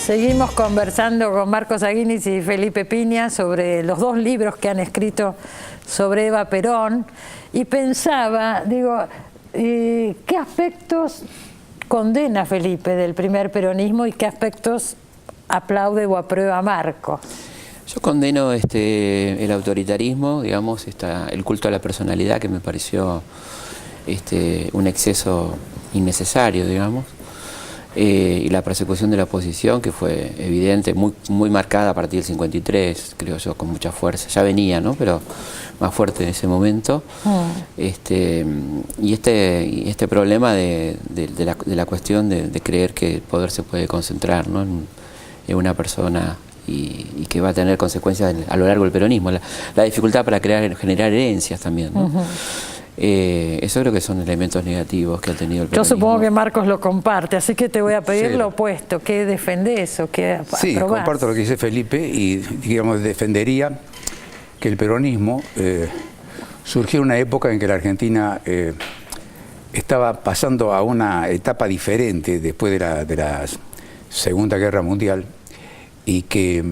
Seguimos conversando con Marcos Aguinis y Felipe Piña sobre los dos libros que han escrito sobre Eva Perón y pensaba, digo, ¿qué aspectos condena Felipe del primer peronismo y qué aspectos aplaude o aprueba Marcos? Yo condeno el autoritarismo, digamos, el culto a la personalidad, que me pareció un exceso innecesario, digamos, y la persecución de la oposición, que fue evidente, muy marcada a partir del 53, creo yo, con mucha fuerza. Ya venía, ¿no?, pero más fuerte en ese momento. Y este problema de la cuestión de creer que el poder se puede concentrar, ¿no?, en una persona y que va a tener consecuencias a lo largo del peronismo. La dificultad para generar herencias también, ¿no? Eso creo que son elementos negativos que ha tenido el peronismo. Yo supongo que Marcos lo comparte, así que te voy a pedir lo opuesto. ¿Qué defendés o qué aprobás? Sí, comparto lo que dice Felipe y, digamos, defendería que el peronismo surgió en una época en que la Argentina estaba pasando a una etapa diferente después de la Segunda Guerra Mundial y que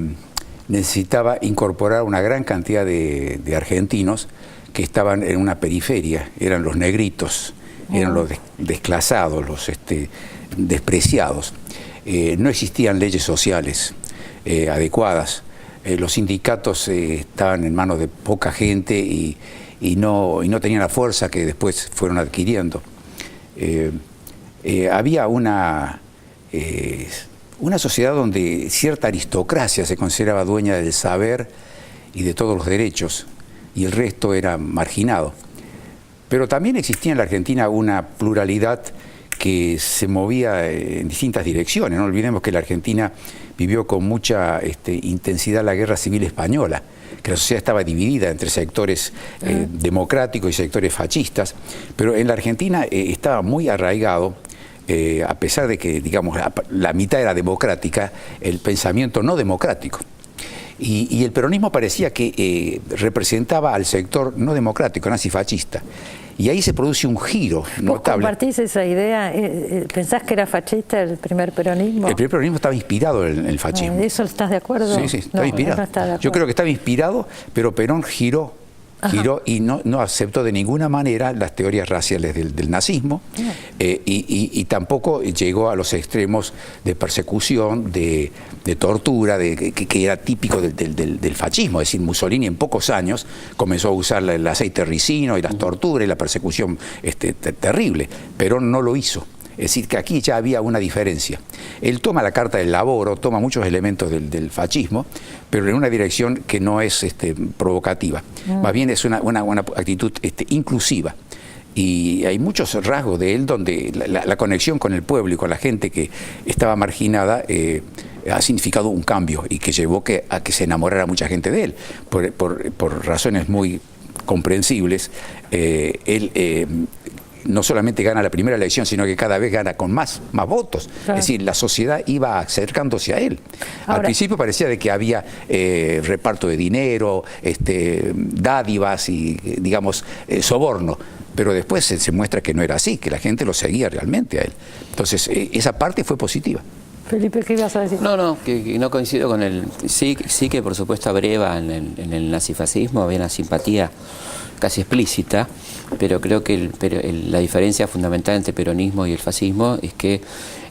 necesitaba incorporar una gran cantidad de argentinos que estaban en una periferia, eran los negritos, eran los desclasados, los despreciados. No existían leyes sociales adecuadas, los sindicatos estaban en manos de poca gente y no tenían la fuerza que después fueron adquiriendo. Había una sociedad donde cierta aristocracia se consideraba dueña del saber y de todos los derechos, y el resto era marginado. Pero también existía en la Argentina una pluralidad que se movía en distintas direcciones. No olvidemos que la Argentina vivió con mucha intensidad la Guerra Civil Española, que la sociedad estaba dividida entre sectores democráticos y sectores fascistas, pero en la Argentina estaba muy arraigado, a pesar de que, digamos, la mitad era democrática, el pensamiento no democrático. Y el peronismo parecía que representaba al sector no democrático, nazifascista. Y ahí se produce un giro notable. ¿Vos compartís esa idea? ¿Pensás que era fascista el primer peronismo? El primer peronismo estaba inspirado en el fascismo. ¿De eso estás de acuerdo? Sí, sí, estaba inspirado. No está de acuerdo. Yo creo que estaba inspirado, pero Perón giró y no aceptó de ninguna manera las teorías raciales del nazismo y tampoco llegó a los extremos de persecución, de tortura, que era típico del fascismo. Es decir, Mussolini en pocos años comenzó a usar el aceite ricino y las torturas y la persecución terrible. Perón no lo hizo. Es decir, que aquí ya había una diferencia. Él toma la Carta del Laboro, toma muchos elementos del fascismo, pero en una dirección que no es provocativa. Más bien es una actitud inclusiva. Y hay muchos rasgos de él donde la conexión con el pueblo y con la gente que estaba marginada ha significado un cambio y que llevó a que se enamorara mucha gente de él. Por razones muy comprensibles, él no solamente gana la primera elección, sino que cada vez gana con más votos. Claro. Es decir, la sociedad iba acercándose a él. Al principio parecía de que había reparto de dinero, dádivas y, digamos, soborno. Pero después se muestra que no era así, que la gente lo seguía realmente a él. Entonces, esa parte fue positiva. Felipe, ¿qué ibas a decir? No, que no coincido con él. Sí que por supuesto abreva en el nazifascismo, había una simpatía casi explícita, pero creo que la diferencia fundamental entre el peronismo y el fascismo es que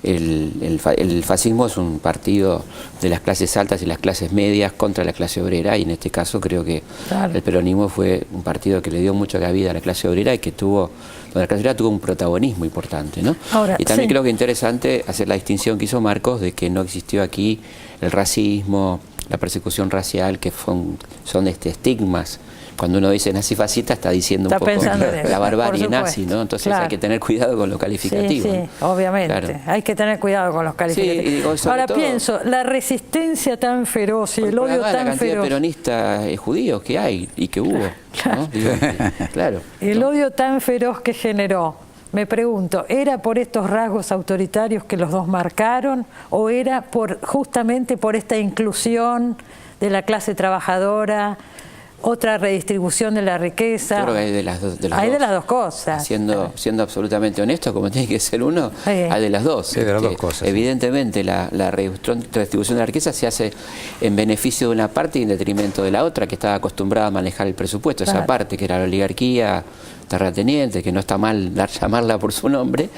el fascismo es un partido de las clases altas y las clases medias contra la clase obrera, y en este caso creo que el peronismo fue un partido que le dio mucha cabida a la clase obrera y que donde la clase obrera tuvo un protagonismo importante, ¿no? Y también creo que es interesante hacer la distinción que hizo Marcos de que no existió aquí el racismo, la persecución racial, que son estigmas. Cuando uno dice nazifascista está diciendo un poco la barbarie nazi, ¿no? Entonces hay que tener cuidado con lo calificativo. Sí, obviamente. Hay que tener cuidado con los calificativos. Ahora pienso, la resistencia tan feroz y el odio tan feroz. La cantidad de peronistas judíos que hay y que hubo. ¿No? Claro. El odio tan feroz que generó, me pregunto, ¿era por estos rasgos autoritarios que los dos marcaron o era justamente por esta inclusión de la clase trabajadora? otra redistribución de la riqueza. Yo creo que hay de las dos. Hay de las dos cosas. Siendo absolutamente honesto, como tiene que ser uno, hay de las dos. Sí, de las dos cosas. Evidentemente la redistribución de la riqueza se hace en beneficio de una parte y en detrimento de la otra, que estaba acostumbrada a manejar el presupuesto. Claro. Esa parte, que era la oligarquía terrateniente, que no está mal llamarla por su nombre,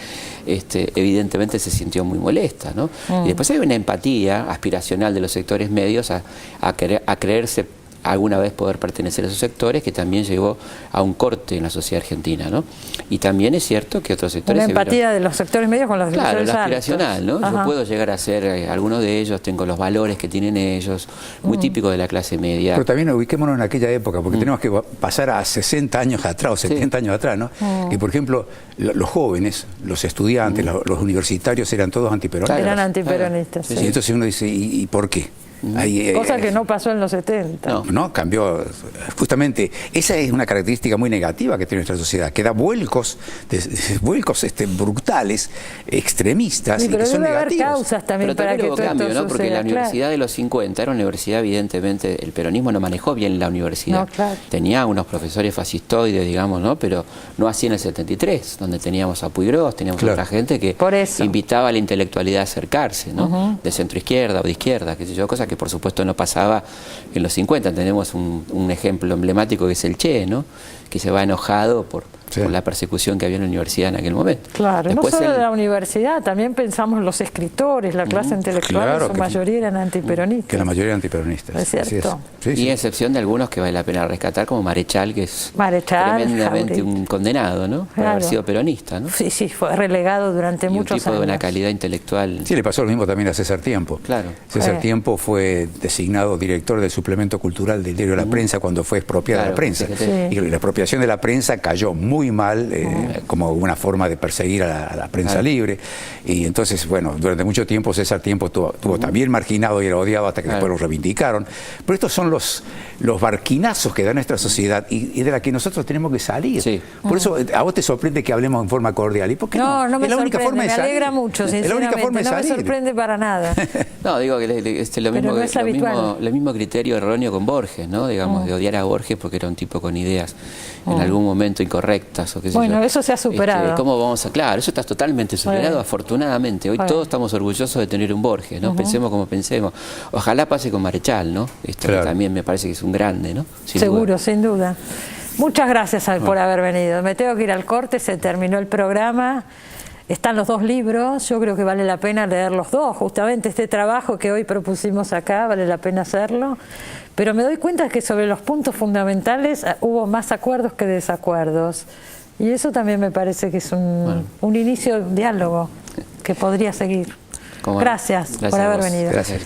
evidentemente se sintió muy molesta, ¿no? Y después hay una empatía aspiracional de los sectores medios a creerse alguna vez poder pertenecer a esos sectores, que también llevó a un corte en la sociedad argentina, ¿no? Y también es cierto que otros sectores... Una empatía de los sectores medios con los sectores altos. Claro, la aspiracional, ¿no? Ajá. Yo puedo llegar a ser alguno de ellos, tengo los valores que tienen ellos, muy típico de la clase media. Pero también ubiquémonos en aquella época, porque tenemos que pasar a 60 años atrás o 70 años atrás, ¿no? Que, por ejemplo, los jóvenes, los estudiantes, los universitarios eran todos antiperonistas. Eran antiperonistas, Y entonces uno dice, ¿y por qué? Cosa que no pasó en los 70. No, cambió. Justamente, esa es una característica muy negativa que tiene nuestra sociedad, que da vuelcos brutales, extremistas, sí, pero y que son debe haber negativos. causas también pero para que hubo todo cambio, esto ¿no? Porque suceda, la universidad de los 50 era una universidad, evidentemente, el peronismo no manejó bien la universidad. No, claro. Tenía unos profesores fascistoides, digamos, ¿no? Pero no así en el 73, donde teníamos a Puigros, teníamos otra gente que invitaba a la intelectualidad a acercarse, ¿no? De centro izquierda o de izquierda, qué sé yo, cosa que por supuesto no pasaba en los 50. Tenemos un ejemplo emblemático que es el Che, ¿no? Que se va enojado por la persecución que había en la universidad en aquel momento. Claro, después no solo de la universidad, también pensamos los escritores, la clase intelectual, en su mayoría eran antiperonistas. Que la mayoría eran antiperonistas. Es cierto. Y a excepción de algunos que vale la pena rescatar, como Marechal, que es tremendamente un condenado, ¿no? Por haber sido peronista, ¿no? Sí, fue relegado durante muchos años. Un tipo de una calidad intelectual. Sí, le pasó lo mismo también a César Tiempo. Claro. César Tiempo fue designado director del suplemento cultural del diario La Prensa cuando fue expropiada la prensa. Y la expropiación de la prensa cayó muy mal, como una forma de perseguir a la prensa libre. Y entonces, bueno, durante mucho tiempo César Tiempo estuvo también marginado y era odiado hasta que después lo reivindicaron. Pero estos son los barquinazos que da nuestra sociedad y de la que nosotros tenemos que salir. Sí. Por eso a vos te sorprende que hablemos en forma cordial. ¿Y por qué no? No me sorprende, me alegra mucho, sinceramente. Es la única forma de salir. No me sorprende para nada. No, digo que lo mismo criterio erróneo con Borges, ¿no? Digamos, de odiar a Borges porque era un tipo con ideas en algún momento incorrectas o qué sé yo. Bueno, eso se ha superado. ¿Cómo vamos a...? Claro, eso está totalmente superado, afortunadamente. Hoy todos estamos orgullosos de tener un Borges, ¿no? Pensemos como pensemos. Ojalá pase con Marechal, ¿no? Que también me parece que es un grande, ¿no? Seguro, sin duda. Muchas gracias por haber venido. Me tengo que ir al corte, se terminó el programa. Están los dos libros, yo creo que vale la pena leer los dos. Justamente este trabajo que hoy propusimos acá, vale la pena hacerlo. Pero me doy cuenta que sobre los puntos fundamentales hubo más acuerdos que desacuerdos. Y eso también me parece que es un inicio de un diálogo que podría seguir. Gracias por haber venido. Gracias.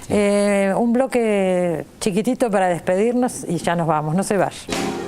Un bloque chiquitito para despedirnos y ya nos vamos, no se vayan.